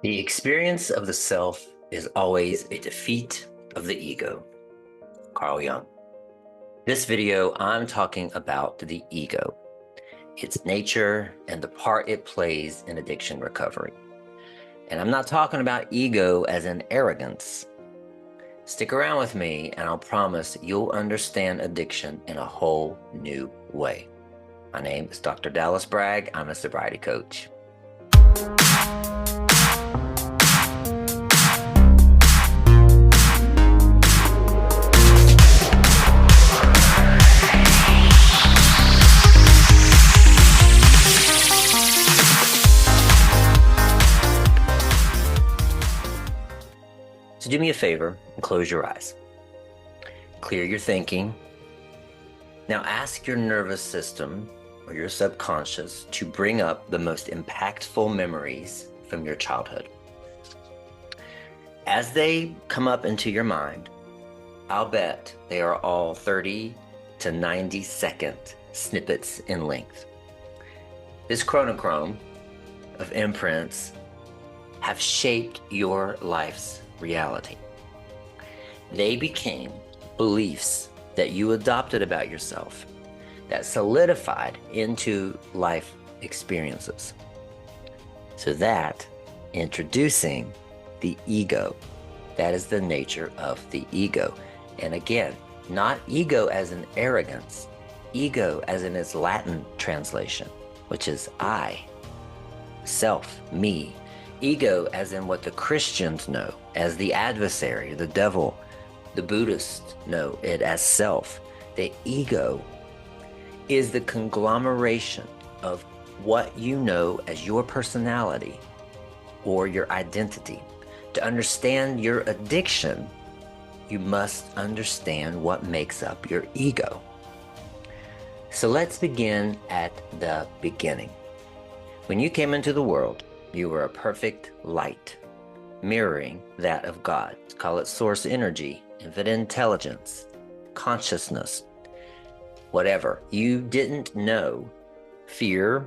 The experience of the self is always a defeat of the ego. Carl Jung. This video, I'm talking about the ego, its nature, and the part it plays in addiction recovery. And I'm not talking about ego as in arrogance. Stick around with me and I'll promise you'll understand addiction in a whole new way. My name is Dr. Dallas Bragg. I'm a sobriety coach. So do me a favor and close your eyes. Clear your thinking. Now ask your nervous system or your subconscious to bring up the most impactful memories from your childhood. As they come up into your mind, I'll bet they are all 30 to 90 second snippets in length. This chronochrome of imprints have shaped your life's reality. They became beliefs that you adopted about yourself that solidified into life experiences. So that, introducing the ego, that is the nature of the ego. And again, not ego as in arrogance, ego as in its Latin translation, which is I, self, me. Ego as in what the Christians know as the adversary, the devil. The Buddhists know it as self. The ego is the conglomeration of what you know as your personality or your identity. To understand your addiction, you must understand what makes up your ego. So let's begin at the beginning. When you came into the world, you were a perfect light, mirroring that of God. Call it source energy, infinite intelligence, consciousness, whatever. You didn't know fear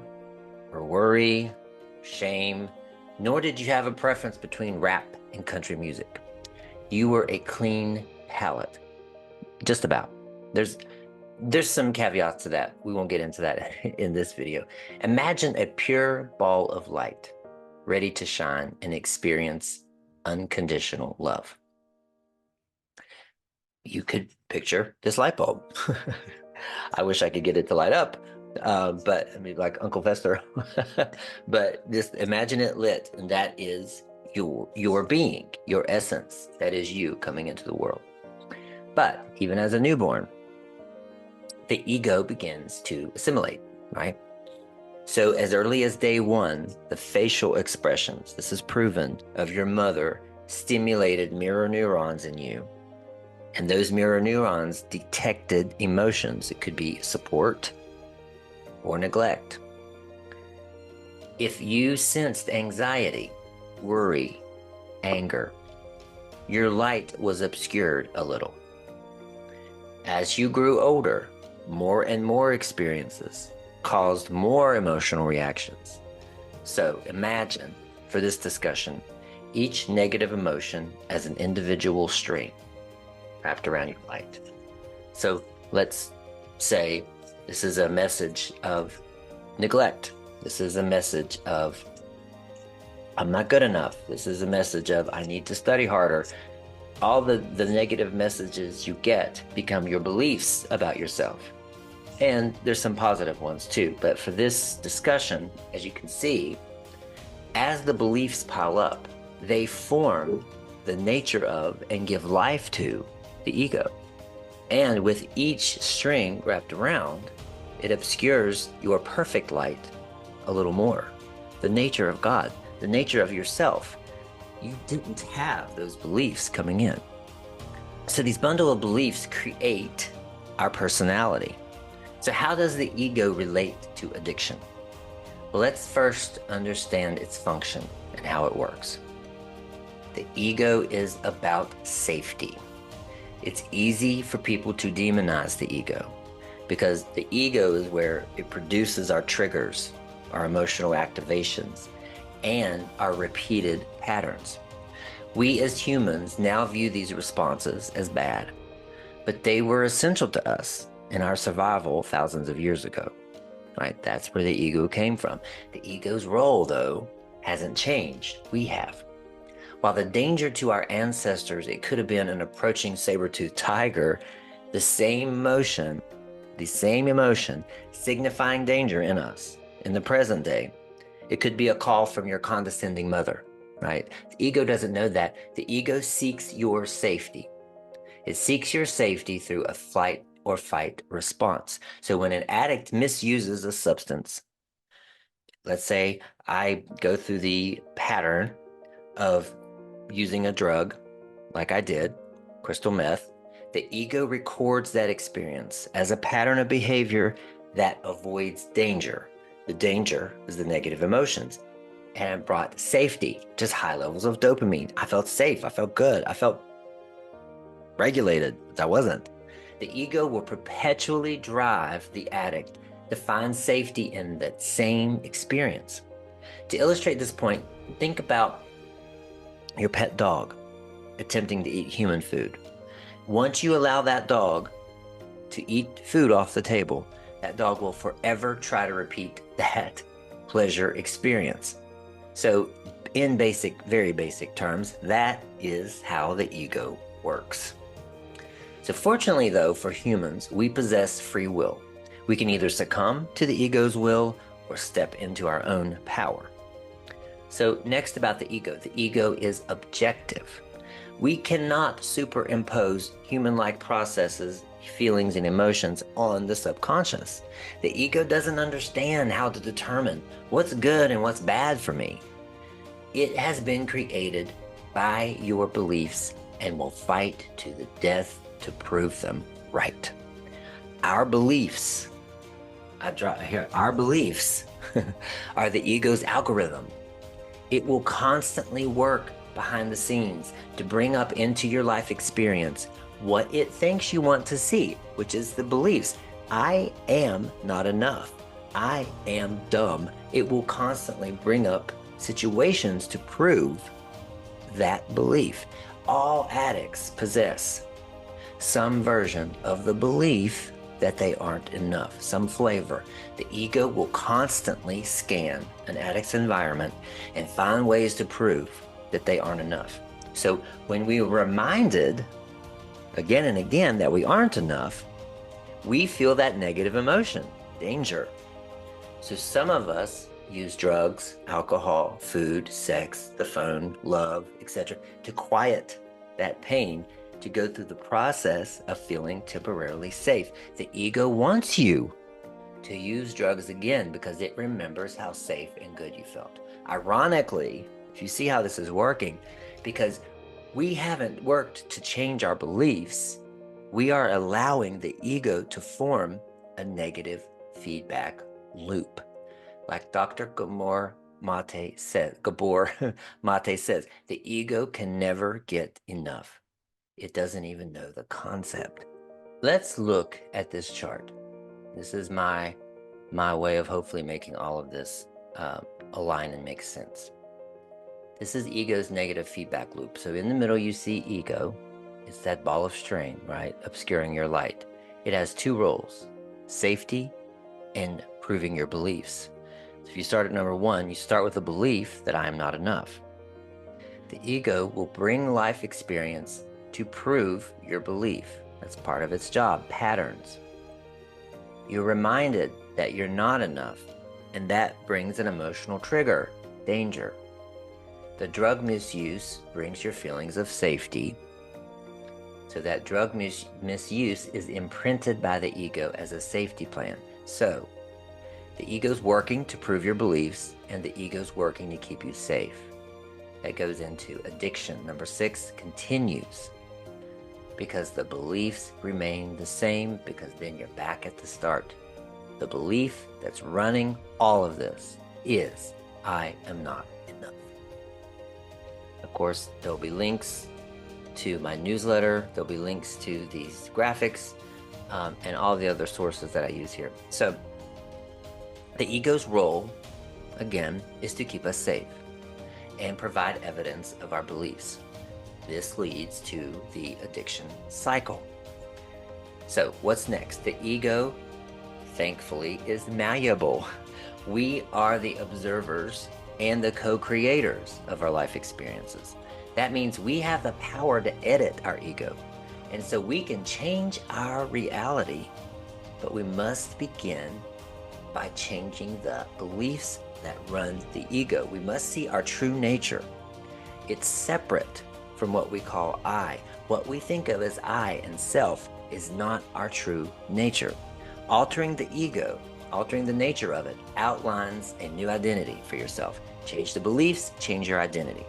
or worry, shame, nor did you have a preference between rap and country music. You were a clean palette, just about. There's some caveats to that. We won't get into that in this video. Imagine a pure ball of light, ready to shine and experience unconditional love. You could picture this light bulb. I wish I could get it to light up, but I mean, like Uncle Fester. But just imagine it lit, and that is your being, your essence. That is you coming into the world. But even as a newborn, the ego begins to assimilate, right? So as early as day one, the facial expressions, this is proven, of your mother stimulated mirror neurons in you. And those mirror neurons detected emotions. It could be support or neglect. If you sensed anxiety, worry, anger, your light was obscured a little. As you grew older, more and more experiences caused more emotional reactions. So imagine, for this discussion, each negative emotion as an individual string wrapped around your light. So let's say this is a message of neglect. This is a message of I'm not good enough. This is a message of I need to study harder. All the negative messages you get become your beliefs about yourself. And there's some positive ones too. But for this discussion, as you can see, as the beliefs pile up, they form the nature of and give life to the ego. And with each string wrapped around, it obscures your perfect light a little more. The nature of God, the nature of yourself. You didn't have those beliefs coming in. So these bundle of beliefs create our personality. So how does the ego relate to addiction? Well, let's first understand its function and how it works. The ego is about safety. It's easy for people to demonize the ego because the ego is where it produces our triggers, our emotional activations. and our repeated patterns. We as humans now view these responses as bad, but they were essential to us in our survival thousands of years ago, right? That's where the ego came from. The ego's role, though, hasn't changed. We have. While the danger to our ancestors, it could have been an approaching saber-toothed tiger, the same emotion signifying danger in us in the present day, it could be a call from your condescending mother, right? The ego doesn't know that. The ego seeks your safety. It seeks your safety through a flight or fight response. So when an addict misuses a substance, let's say I go through the pattern of using a drug like I did, crystal meth, the ego records that experience as a pattern of behavior that avoids danger. The danger is the negative emotions, and it brought safety, just high levels of dopamine. I felt safe. I felt good. I felt regulated, but I wasn't. The ego will perpetually drive the addict to find safety in that same experience. To illustrate this point, think about your pet dog attempting to eat human food. Once you allow that dog to eat food off the table, that dog will forever try to repeat that pleasure experience. So in very basic terms, that is how the ego works. So fortunately, though, for humans, we possess free will. We can either succumb to the ego's will or step into our own power. So next about the ego is objective. We cannot superimpose human-like processes, feelings, and emotions on the subconscious. The ego doesn't understand how to determine what's good and what's bad for me. It has been created by your beliefs and will fight to the death to prove them right. Our beliefs, our beliefs are the ego's algorithm. It will constantly work behind the scenes to bring up into your life experience what it thinks you want to see, which is the beliefs. I am not enough. I am dumb. It will constantly bring up situations to prove that belief. All addicts possess some version of the belief that they aren't enough, some flavor. The ego will constantly scan an addict's environment and find ways to prove that they aren't enough. So when we are reminded again and again that we aren't enough, we feel that negative emotion, danger. So some of us use drugs, alcohol, food, sex, the phone, love, etc. to quiet that pain, to go through the process of feeling temporarily safe. The ego wants you to use drugs again because it remembers how safe and good you felt. Ironically, if you see how this is working, because we haven't worked to change our beliefs, we are allowing the ego to form a negative feedback loop. Like Dr. Gabor Mate says, the ego can never get enough. It doesn't even know the concept. Let's look at this chart. This is my way of hopefully making all of this align and make sense. This is ego's negative feedback loop. So in the middle, you see ego. It's that ball of string, right? Obscuring your light. It has two roles, safety and proving your beliefs. So if you start at number one, you start with the belief that I am not enough. The ego will bring life experience to prove your belief. That's part of its job, patterns. You're reminded that you're not enough, and that brings an emotional trigger, danger. The drug misuse brings your feelings of safety. So that drug misuse is imprinted by the ego as a safety plan. So the ego's working to prove your beliefs, and the ego's working to keep you safe. That goes into addiction. Number 6 continues because the beliefs remain the same, because then you're back at the start. The belief that's running all of this is, I am not enough. Of course, there'll be links to my newsletter. There'll be links to these graphics and all the other sources that I use here. So the ego's role, again, is to keep us safe. and provide evidence of our beliefs. This leads to the addiction cycle. So what's next? The ego, thankfully, is malleable. We are the observers and the co-creators of our life experiences. That means we have the power to edit our ego. And so we can change our reality, but we must begin by changing the beliefs that run the ego. We must see our true nature. It's separate from what we call I. What we think of as I and self is not our true nature. Altering the ego, altering the nature of it, outlines a new identity for yourself. Change the beliefs, change your identity.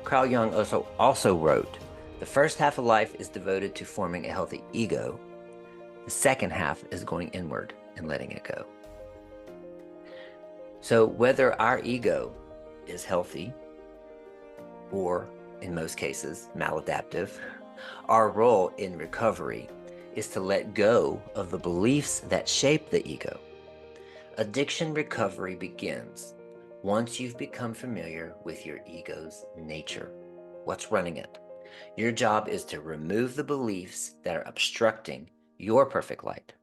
Carl Jung also wrote, the first half of life is devoted to forming a healthy ego. The second half is going inward and letting it go. So whether our ego is healthy or, in most cases, maladaptive, our role in recovery is to let go of the beliefs that shape the ego. Addiction recovery begins once you've become familiar with your ego's nature, what's running it. Your job is to remove the beliefs that are obstructing your perfect light.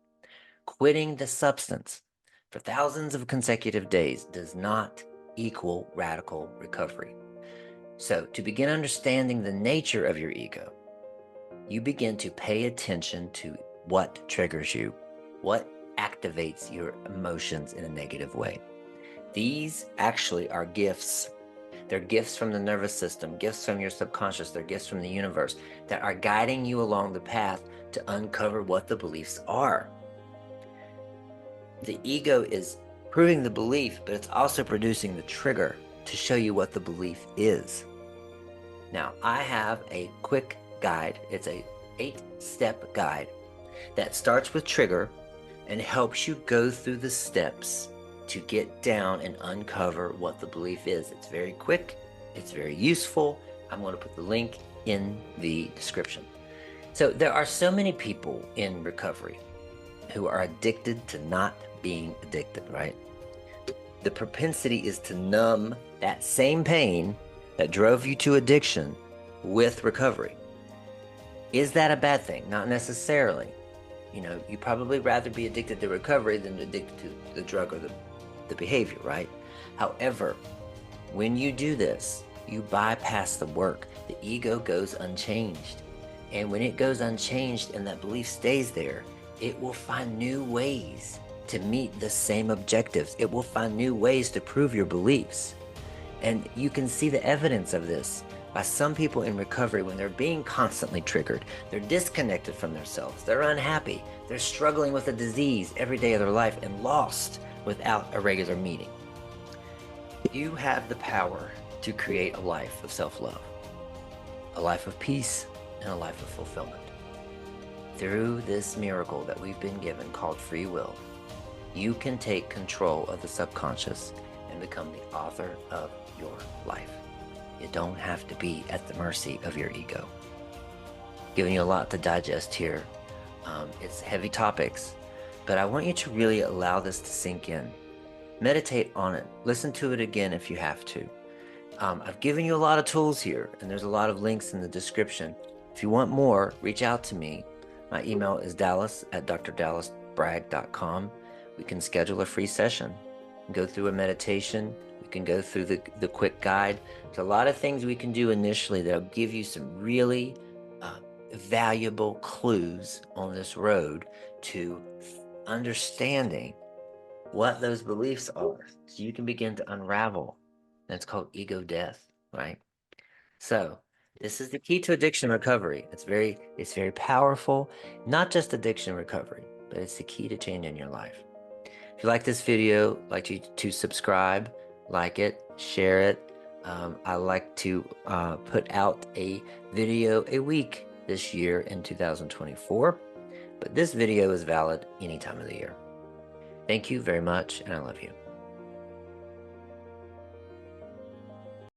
Quitting the substance for thousands of consecutive days does not equal radical recovery. So to begin understanding the nature of your ego, you begin to pay attention to what triggers you, what activates your emotions in a negative way. These actually are gifts. They're gifts from the nervous system, gifts from your subconscious, they're gifts from the universe that are guiding you along the path to uncover what the beliefs are. The ego is proving the belief, but it's also producing the trigger to show you what the belief is. Now, I have a quick guide. It's a 8-step guide that starts with trigger and helps you go through the steps to get down and uncover what the belief is. It's very quick. It's very useful. I'm going to put the link in the description. So there are so many people in recovery who are addicted to not being addicted, right? The propensity is to numb that same pain that drove you to addiction with recovery. Is that a bad thing? Not necessarily. You know, you'd probably rather be addicted to recovery than addicted to the drug or the behavior, right? However, when you do this, you bypass the work. The ego goes unchanged. And when it goes unchanged and that belief stays there, it will find new ways to meet the same objectives. It will find new ways to prove your beliefs. And you can see the evidence of this by some people in recovery when they're being constantly triggered. They're disconnected from themselves. They're unhappy. They're struggling with a disease every day of their life and lost without a regular meeting. You have the power to create a life of self-love, a life of peace, and a life of fulfillment. Through this miracle that we've been given called free will, you can take control of the subconscious and become the author of your life. You don't have to be at the mercy of your ego. Giving you a lot to digest here. It's heavy topics, but I want you to really allow this to sink in. Meditate on it. Listen to it again if you have to. I've given you a lot of tools here, and there's a lot of links in the description. If you want more, reach out to me. My email is dallas@drdallasbragg.com. We can schedule a free session, go through a meditation. We can go through the quick guide. There's a lot of things we can do initially that'll give you some really valuable clues on this road to understanding what those beliefs are, so you can begin to unravel. That's called ego death, right? So this is the key to addiction recovery. It's very powerful. Not just addiction recovery, but it's the key to changing your life. If you like this video, I'd like you to subscribe, like it, share it. I like to put out a video a week this year in 2024, but this video is valid any time of the year. Thank you very much, and I love you.